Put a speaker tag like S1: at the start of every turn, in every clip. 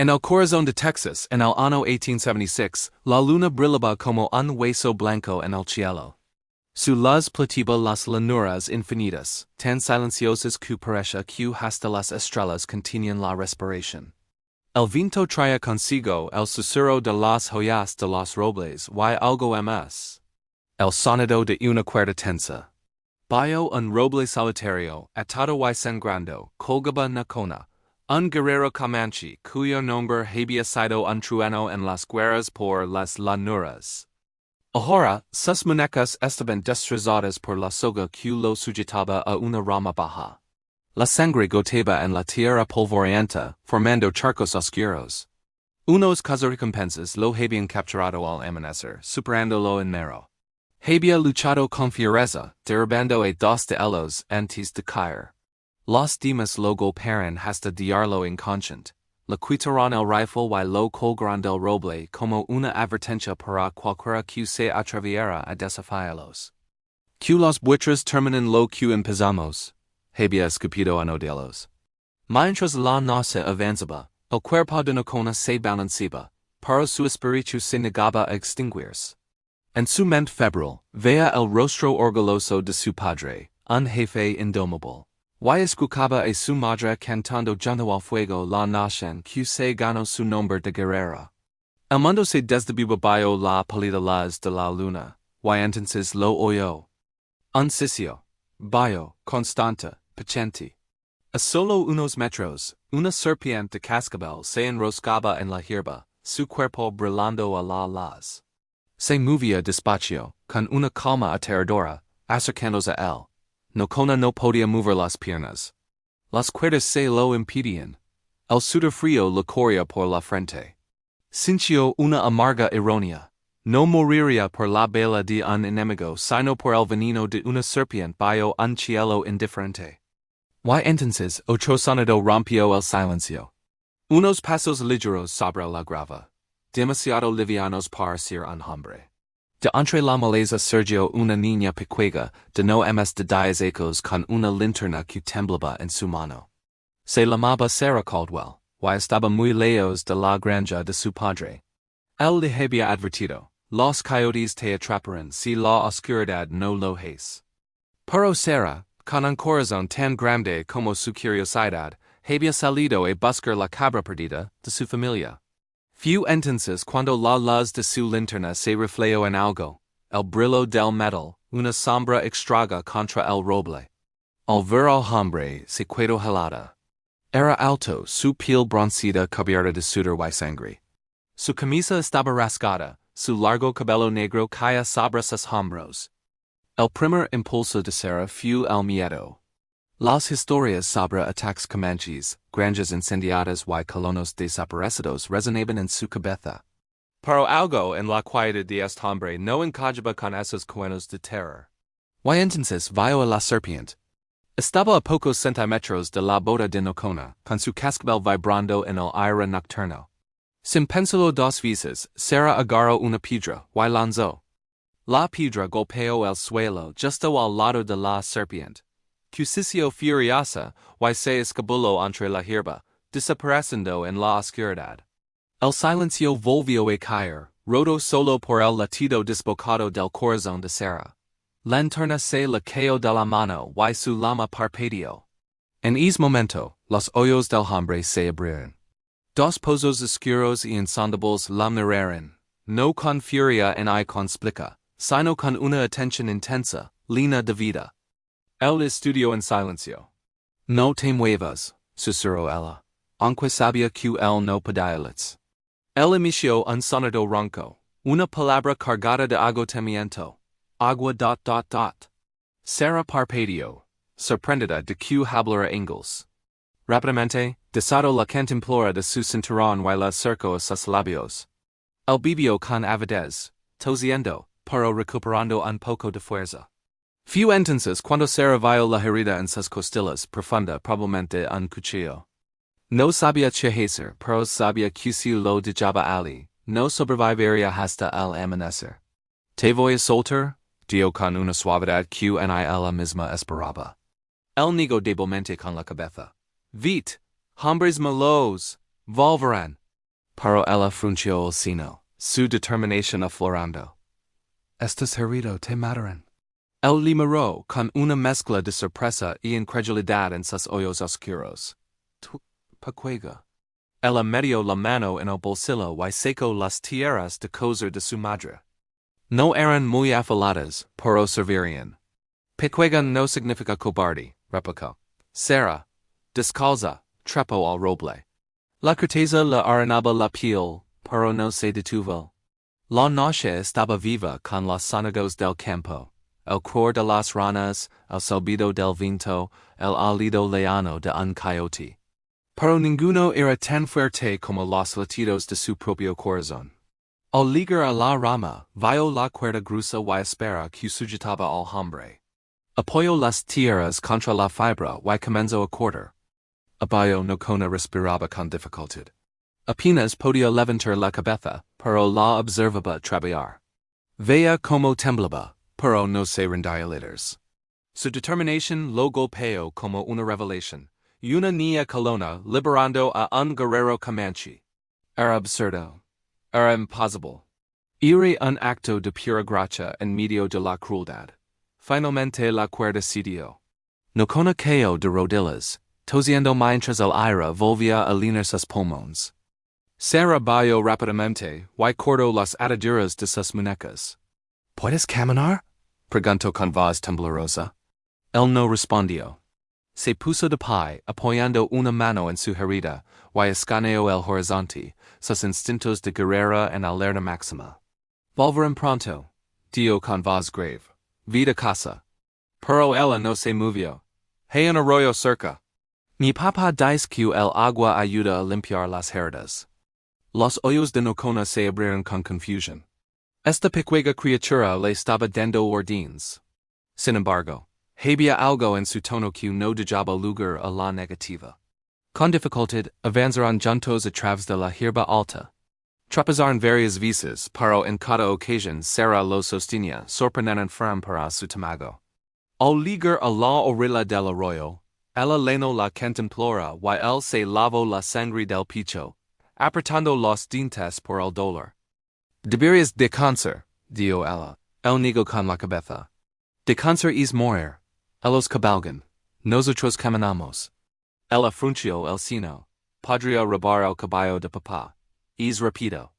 S1: En el corazón de Texas, en el año 1876, la luna brillaba como un hueso blanco en el cielo. Su luz plateaba las llanuras infinitas, tan silenciosas que parecía que hasta las estrellas contenían la respiración. El viento traía consigo el susurro de las hojas de los robles y algo más. El sonido de una cuerda tensa. Bajo un roble solitario, atado y sangrando, colgaba na cona, un guerrero Comanche cuyo nombre había sido un trueno en las guerras por las llanuras. Ahora, sus muñecas estaban destrozadas por la soga que lo sujetaba a una rama baja. La sangre goteaba en la tierra polvorienta, formando charcos oscuros. Unos cazarrecompensas lo habían capturado al amanecer, superándolo en mero. Había luchado con fiereza, derribando a dos de ellos antes de caer. Los demás lo golpearon hasta dejarlo inconsciente. Le quitaron el rifle y lo colgaron del roble como una advertencia para cualquiera que se atreviera a desafiarlos. Que los buitres terminan lo que empezamos. Había escupido uno de ellos. Mientras la noche avanzaba, el cuerpo de Nocona se balanceaba, pero su espíritu se negaba a extinguirse. En su mente febril, veía el rostro orgulloso de su padre, un jefe indomable. Y escuchaba a su madre cantando junto al fuego la nación que se ganó su nombre de guerrera. El mundo se desdibujó bajo la pálida luz de la luna, y entonces lo oyó. Un sitio, bajo, constante, paciente. A solo unos metros, una serpiente de cascabel se enroscaba en la hierba, su cuerpo brillando a la luz. Se movía despacio, con una calma aterradora, acercándose a él. Nocona no podía mover las piernas. Las cuerdas se lo impedían. El sudor frío le corría por la frente. Sintió una amarga ironía. No moriría por la bala de un enemigo, sino por el veneno de una serpiente bajo un cielo indiferente. Y entonces otro sonido rompió el silencio. Unos pasos ligeros sobre la grava. Demasiado livianos para ser un hombre. De entre la maleza surgió una niña pequeña, de no más de 10 años con una linterna que temblaba en su mano. Se llamaba Sarah Caldwell, y estaba muy lejos de la granja de su padre. Él le había advertido, los coyotes te atraparán si la oscuridad no lo haces. Pero Sarah, con un corazón tan grande como su curiosidad, había salido a buscar la cabra perdida de su familia. Few entonces cuando la luz de su linterna se reflejó en algo, el brillo del metal, una sombra extraña contra el roble. Al ver al hombre se quedó helada. Era alto, su piel bronceada cubierta de sudor y sangre. Su camisa estaba rasgada, su largo cabello negro caía sobre sus hombros. El primer impulso de Sarah fue el miedo. Las historias sobre ataques comanches, granjas incendiadas y colonos desaparecidos resonaban en su cabeza. Pero algo en la quietud de este hombre no encajaba con esos cuernos de terror. Y entonces vio a la serpiente. Estaba a pocos centímetros de la boda de Nocona, con su cascabel vibrando en el aire nocturno. Sin pensarlo dos veces, Sarah agarró una piedra y lanzó. La piedra golpeó el suelo justo al lado de la serpiente. Cusicio furiosa, y se escabuló entre la hierba, desapareciendo en la oscuridad. El silencio volvió a caer, roto solo por el latido desbocado del corazón de Sarah. La linterna se le cayó de la mano y su llama parpadeó. En ese momento, los ojos del hombre se abrieron. Dos pozos oscuros y insondables la miraron, no con furia ni con splica, sino con una atención intensa, llena de vida. Él estudió en silencio. No te muevas, susurró ella, aunque sabía que él no podía. Él emitió un sonido ronco, una palabra cargada de agotamiento. Agua. Sarah parpadeó, sorprendida de que hablara inglés. Rápidamente, desató la cantimplora de su cinturón y la acercó a sus labios. Él bebió con avidez, tosiendo, pero recuperando un poco de fuerza. Few entonces cuando Sarah vio la herida en sus costillas profunda probablemente un cuchillo. No sabía qué hacer, pero sabía que si lo dejaba allí, no sobreviviría hasta el amanecer. Te voy a soltar, dijo con una suavidad que ni ella misma esperaba. Él negó débilmente con la cabeza. Vite, hombres malos, volverán. Paro ella fruncio el sino, su determinación aflorando. Estás herido te mataran. El limaró con una mezcla de sorpresa y incredulidad en sus ojos oscuros. Tu pacuega. Ella metió la mano en el bolsillo y sacó las tierras de coser de su madre. No eran muy afiladas, pero servirían. Pecuega no significa cobarde, replicó. Sara, descalza, trepó al roble. La corteza le arenaba la piel, pero no se detuvo. La noche estaba viva con los sonidos del campo, el croar de las ranas, el silbido del viento, el alido lejano de un coyote. Pero ninguno era tan fuerte como los latidos de su propio corazón. Al ligar a la rama, vio la cuerda gruesa y áspera que sujetaba al hombre. Apoyó las tierras contra la fibra y comenzó a cortar. Abajo Nocona respiraba con dificultad. Apenas podía levantar la cabeza, pero la observaba traballar. Veía como temblaba, pero no se rendía líderes. Su determinación lo golpeó como una revelación, y una niña colona liberando a un Guerrero Comanche. Era absurdo. Era imposible. Era un acto de pura gracia en medio de la crueldad. Finalmente la cuerda cedió. Nocona cayó de rodillas, tosiendo mientras el aire volvía a llenar sus pulmones. Sara bajó rápidamente y cortó las ataduras de sus muñecas. ¿Puedes caminar? Preguntó con voz temblorosa. Él no respondió. Se puso de pie, apoyando una mano en su herida, y escaneó el horizonte, sus instintos de guerrera en alerta máxima. Volverán pronto, dijo con voz grave. Vida casa. Pero ella no se movió. Hay un arroyo cerca. Mi papá dice que el agua ayuda a limpiar las heridas. Los ojos de Nocona se abrieron con confusión. Esta pequeña criatura le estaba dando órdenes. Sin embargo, había algo en su tono que no dejaba lugar a la negativa. Con dificultad, avanzaron juntos a través de la hierba alta. Tropezaron varias veces, pero en cada ocasión Sara lo sostenía, sorprendiendo firme para su tamago. Al llegar a la orilla del arroyo, ella llenó la cantimplora y él se lavó la sangre del pecho, apretando los dientes por el dolor. Deberías descansar, dijo ella. Él negó con la cabeza. Descansar es morir. Ellos cabalgan. Nosotros caminamos. Ella frunció el seno. Podría robar el caballo de papá. Es rápido.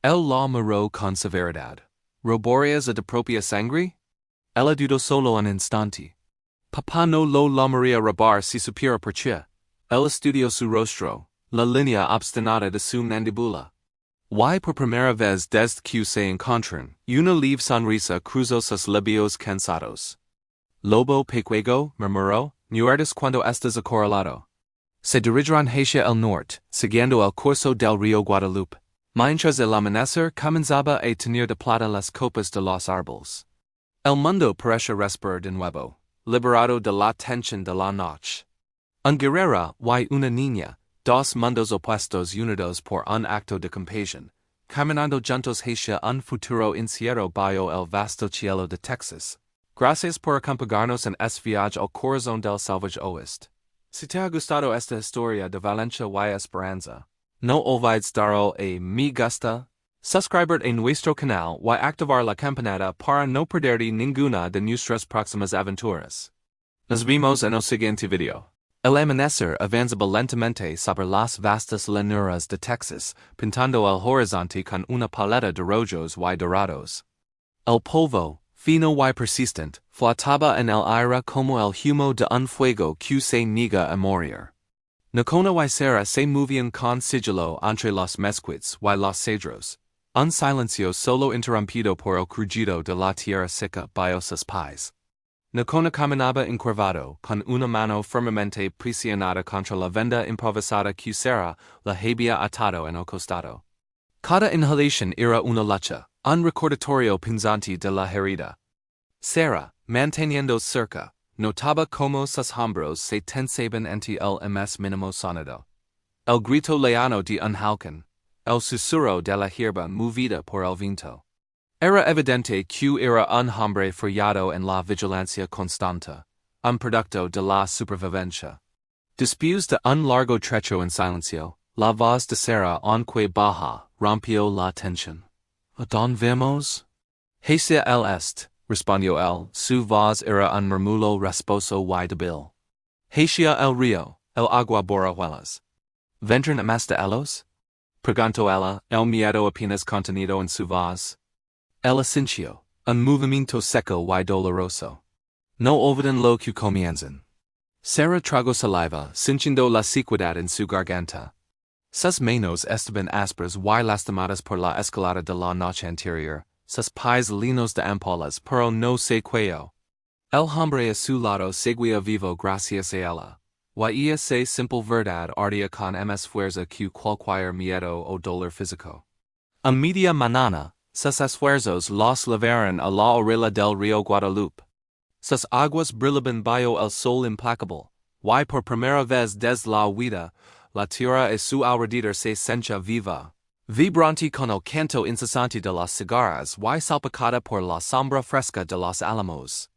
S1: Él la miró con severidad. ¿Robarías a tu propia sangre? Ella dudó solo un instante. Papá no lo llamaría robar si supiera por qué. Él estudió su rostro, la línea obstinada de su mandíbula. Y por primera vez desde que se encontraron, una leve sonrisa cruzó sus labios cansados. Lobo pequeño, murmuró, ¿no eres cuando estás acorralado? Se dirigieron hacia el norte, siguiendo el curso del río Guadalupe. Mientras el amanecer comenzaba a tener de plata las copas de los árboles. El mundo parecía respirar de nuevo, liberado de la tensión de la noche. Un guerrero y una niña, dos mundos opuestos unidos por un acto de compasión, caminando juntos hacia un futuro incierto bajo el vasto cielo de Texas. Gracias por acompañarnos en este viaje al corazón del salvaje Oeste. Si te ha gustado esta historia de Valencia y Esperanza, no olvides darle a me gusta, suscribirte a nuestro canal y activar la campanita para no perderte ninguna de nuestras próximas aventuras. Nos vemos en el siguiente video. El amanecer avanzaba lentamente sobre las vastas llanuras de Texas, pintando el horizonte con una paleta de rojos y dorados. El polvo, fino y persistente, flotaba en el aire como el humo de un fuego que se niega a morir. Nocona y Sara se movían con sigilo entre los mezquites y los cedros, un silencio solo interrumpido por el crujido de la tierra seca bajo sus pies. Nocona caminaba encurvado, con una mano firmemente presionada contra la venda improvisada que Sara le había atado en el costado. Cada inhalación era una lucha, un recordatorio punzante de la herida. Sara, manteniendo cerca, notaba cómo sus hombros se tensaban ante el más mínimo sonido. El grito lejano de un halcón, el susurro de la hierba movida por el viento. Era evidente que era un hombre feriado en la vigilancia constante, un producto de la supervivencia. Después de un largo trecho en silencio, La voz de cera aunque baja, rompió la tensión. ¿A dónde vamos? Hacia el este, respondió él, su voz era un murmullo rasposo y débil. Hacia el río, el agua borrajuelas. ¿Vendrán más de ellos? Preguntó ella, el miedo apenas contenido en su voz. El asincio, un movimiento seco y doloroso. No olvidan lo que comienzan. Cera tragó saliva, sintiendo la sequedad en su garganta. Sus manos estaban ásperas y lastimadas por la escalada de la noche anterior, sus pies llenos de ampollas, pero no se quejó. El hombre a su lado seguía vivo gracias a ella, y esa simple verdad ardía con más fuerza que cualquier miedo o dolor físico. A media mañana, sus esfuerzos los llevaron a la orilla del río Guadalupe. Sus aguas brillaban bajo el sol implacable, y por primera vez desde la huida, la tierra a su alrededor se sentía viva, vibrante con el canto incesante de las cigarras y salpicada por la sombra fresca de los álamos.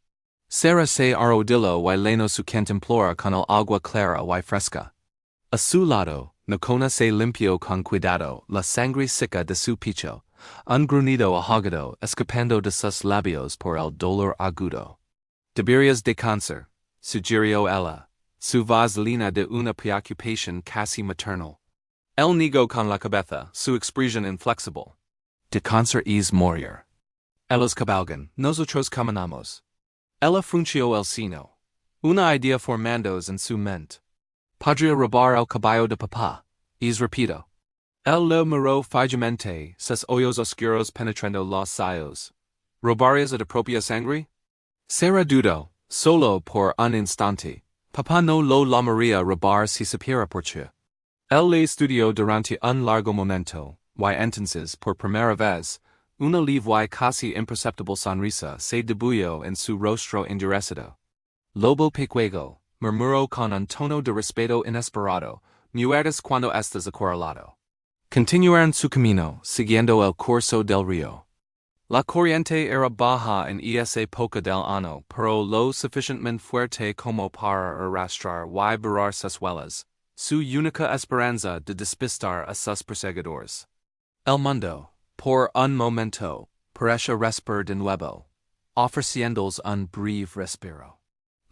S1: Cera se arrodilló y llenó su cantimplora con el agua clara y fresca. A su lado, Niña se limpió con cuidado la sangre seca de su pecho, un gruñido ahogado escapando de sus labios por el dolor agudo. Debieras descansar, sugirió ella, su voz llena de una preocupación casi maternal. Él negó con la cabeza, su expresión inflexible. Descansar es morir. Ellos cabalgan, nosotros caminamos. Ella frunció el seno. Una idea formándose en su mente. Podría robar el caballo de papá, es rápido. Él lo miró fijamente, sus ojos oscuros penetrando los sayos. ¿Robarías a tu propia sangre? Cera dudó, solo por un instante. Papá no lo llamaría robar si supiera por qué. Él le estudió durante un largo momento, y entonces, por primera vez, una leve y casi imperceptible sonrisa se dibujó en su rostro endurecido. Lobo pequeño, murmuró con un tono de respeto inesperado, muertes cuando estás acorralado. Continuaron su camino, siguiendo el curso del río. La corriente era baja en esa época del año, pero lo suficientemente fuerte como para arrastrar y barrar sus huellas, su única esperanza de despistar a sus perseguidores. El mundo, por un momento, pareció respirar de nuevo, ofreciéndoles un breve respiro.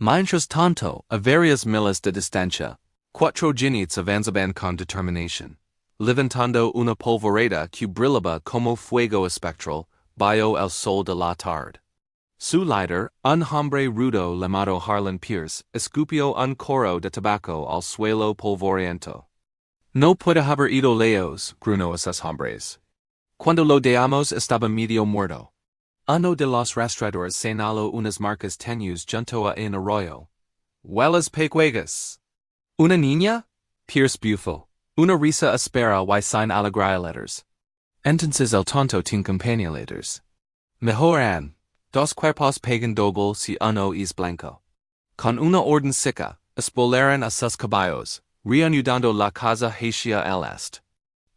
S1: Mientras tanto, a varias miles de distancia, cuatro jinetes avanzaban con determinación, levantando una polvoreda que brillaba como fuego espectral, bajo el sol de la tarde. Su líder, un hombre rudo llamado Harlan Pierce, escupió un coro de tabaco al suelo polvoriento. No puede haber ido lejos, gruñó a sus hombres. Cuando lo dejamos estaba medio muerto. Uno de los rastreadores señaló unas marcas tenues junto a un arroyo. Huelas pequeñas. ¿Una niña? Pierce bufó. Una risa áspera y sin alegría. Entonces el tonto tiene compañeros. Mejoran. Dos cuerpos pegan doble si uno es blanco. Con una orden seca, espolaron a sus caballos, reanudando la casa hacia el este.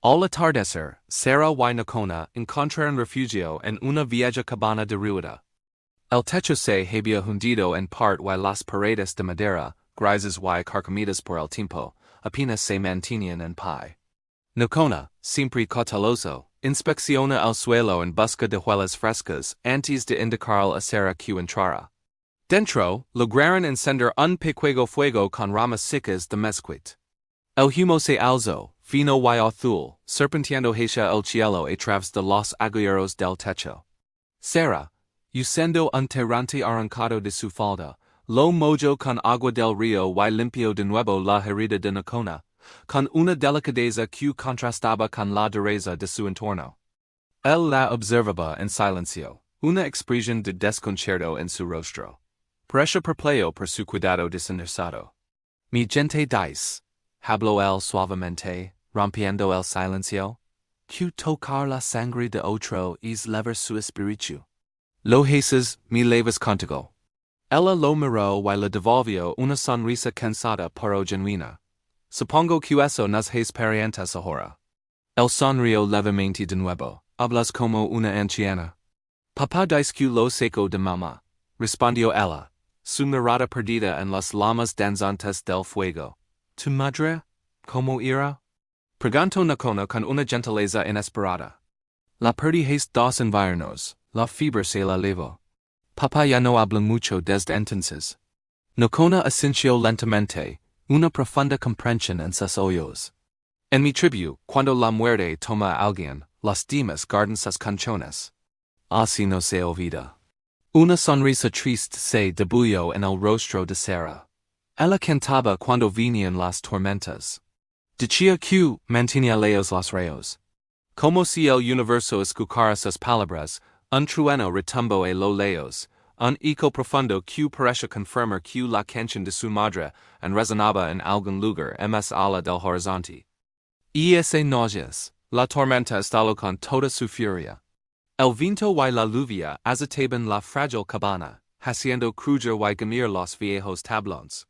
S1: Al atardecer, Cera y Niña encontraron refugio en una vieja cabana derruida. El techo se había hundido en parte y las paredes de madera, grises y carcomidas por el tiempo, apenas se mantenían en pie. Niña, siempre cauteloso, inspecciona el suelo en busca de huellas frescas antes de indicar a Cera que entrara. Dentro, lograron encender un pequeño fuego con ramas secas de mezquite. El humo se alzó, fino y azul, serpenteando hacia el cielo a través de los agujeros del techo. Cera, usando un tirante arrancado de su falda, lo mojó con agua del río y limpió de nuevo la herida de Niña, con una delicadeza que contrastaba con la dureza de su entorno. Él la observaba en silencio, una expresión de desconcierto en su rostro. Pareció perplejo por su cuidado desinteresado. Mi gente dice, habló él suavemente, rompiendo el silencio, que tocar la sangre de otro es levar su espíritu. Lo haces, mi leves contigo. Ella lo miró y le devolvió una sonrisa cansada pero genuina. Supongo que eso nos es parientes ahora. Él sonrió levemente de nuevo. Hablas como una anciana. Papá dice que lo seco de mamá, respondió ella, su mirada perdida en las llamas danzantes del fuego. ¿Tu madre? ¿Cómo irá? Preganto Nocona con una gentileza inesperada. La perdijais dos inviernos, la fiebre se la levo. Papá ya no habla mucho desde entonces. Nocona asintió lentamente, una profunda comprensión en sus ojos. En mi tribu, cuando la muerte toma a alguien, las dimas guardan sus canciones. Así no se olvida. Una sonrisa triste se dibujó en el rostro de Sara. Ella cantaba cuando venían las tormentas. Decía que mantenía leos los rayos. Como si el universo escuchara sus palabras, un trueno retumbó a lo lejos, un eco profundo que parecía confirmar que la canción de su madre en resonaba en algún lugar más ala del horizonte. Y ese noches, la tormenta estalló con toda su furia. El viento y la lluvia azotaban la frágil cabana, haciendo crujir y gemir los viejos tablones.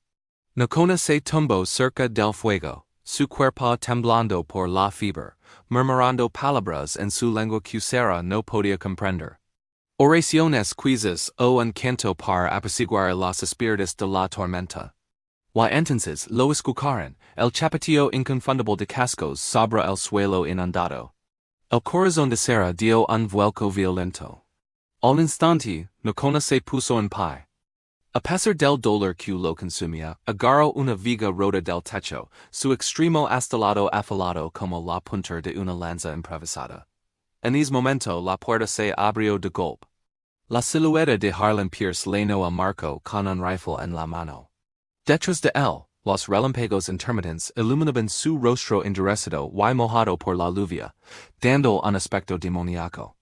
S1: Nocona se tumbó cerca del fuego, su cuerpo temblando por la fiebre, murmurando palabras en su lengua que Sara no podía comprender. Oraciones quizás o un canto para apaciguar los espíritus de la tormenta. Y entonces lo escucharon, el chapotillo inconfundible de cascos sobre el suelo inundado. El corazón de Sara dio un vuelco violento. Al instante, Nocona se puso en pie. A pesar del dolor que lo consumía, agarró una viga rota del techo, su extremo hasta afilado como la punta de una lanza improvisada. En ese momento la puerta se abrió de golpe. La silueta de Harlan Pierce llenó el marco con un rifle en la mano. Detrás de él, los relámpagos intermitentes iluminaban su rostro endurecido y mojado por la lluvia, dando un aspecto demoníaco.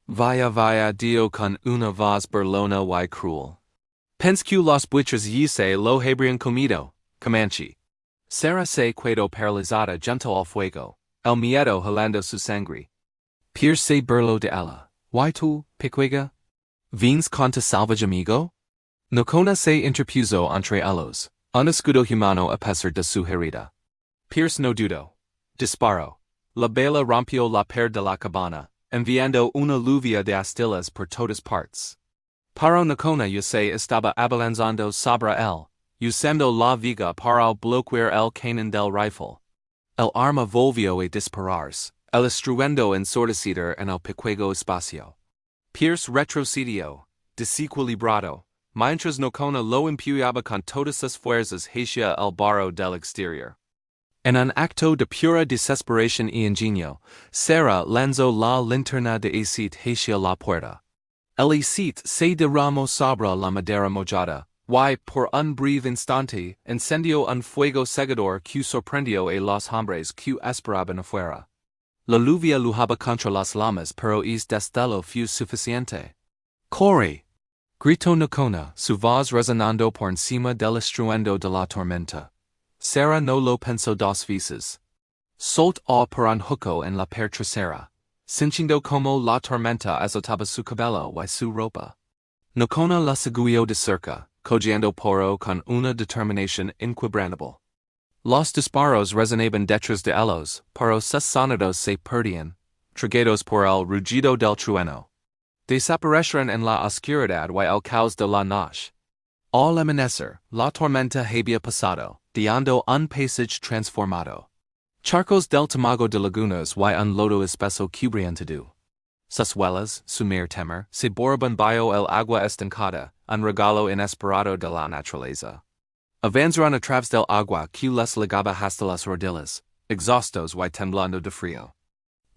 S1: Vaya dio con una voz burlona y cruel. Pense que los buitres y se lo habrían comido, Comanche. Sara se quedó paralizada junto al fuego, el miedo jalando su sangre. Pierce se burló de ella. ¿Y tú, pequeña? ¿Vienes con tu salvaje amigo? Nocona se interpuso entre ellos, un escudo humano a pesar de su herida. Pierce no dudó. Disparó. La bala rompió la pared de la cabana, enviando una lluvia de astillas por todas partes. Pero Nocona ya se estaba abalanzando sobre él, usando la viga para bloquear el cañón del rifle. El arma volvió a dispararse, el estruendo ensordecido en el pequeño espacio. Pierce retrocedió, desequilibrado, mientras Nocona lo empujaba con todas sus fuerzas hacia el barro del exterior. En un acto de pura desesperación y ingenio, Sara lanzó la linterna de aceite hacia la puerta. El aceite se derramó sobre la madera mojada, y por un breve instante encendió un fuego cegador que sorprendió a los hombres que esperaban afuera. La lluvia lujaba contra las lamas, pero es destello fue suficiente. ¡Corre! Gritó Nocona, su voz resonando por encima del estruendo de la tormenta. Sara no lo pensó dos veces. Soltó por un hueco en la pared trasera, sintiendo como la tormenta azotaba su cabello y su ropa. Nocona la siguió de cerca, cojeando poro con una determinación inquebrantable. Los disparos resonaban detrás de ellos, pero sus sonidos se perdían, tragados por el rugido del trueno. Desaparecieron en la oscuridad y el caos de la noche. Al amanecer, la tormenta había pasado, dando un paisaje transformado. Charcos del tamago de lagunas y un lodo espeso cubriendo. Sus huellas, su mer temer, se borban bajo el agua estancada, un regalo inesperado de la naturaleza. Avanzaron a través del agua que les ligaba hasta las rodillas, exhaustos y temblando de frío.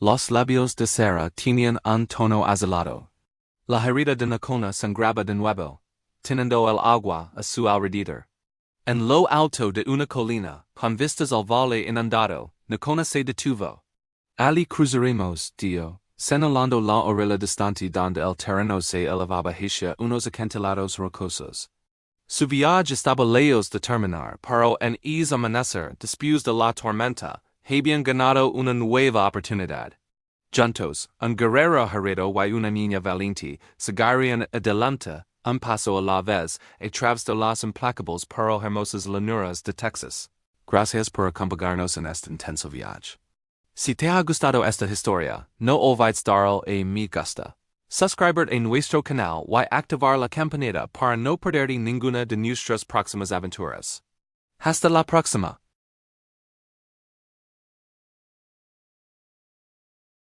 S1: Los labios de Sara tenían un tono azulado. La herida de Nocona sangraba de nuevo, teniendo el agua a su alrededor. En lo alto de una colina, con vistas al valle inundado, Nocona se detuvo. Ali cruzaremos, tío, señalando la orilla distante donde el terreno se elevaba hacia unos acantilados rocosos. Su viaje estaba lejos de terminar, pero en ese amanecer, después de la tormenta, habían ganado una nueva oportunidad. Juntos, un guerrero herido y una niña valiente, seguirían adelante, un paso a la vez, a través de las implacables pero hermosas llanuras de Texas. Gracias por acompañarnos en este intenso viaje. Si te ha gustado esta historia, no olvides darle a me gusta. Suscribir a nuestro canal y activar la campanita para no perderte ninguna de nuestras próximas aventuras. Hasta la próxima.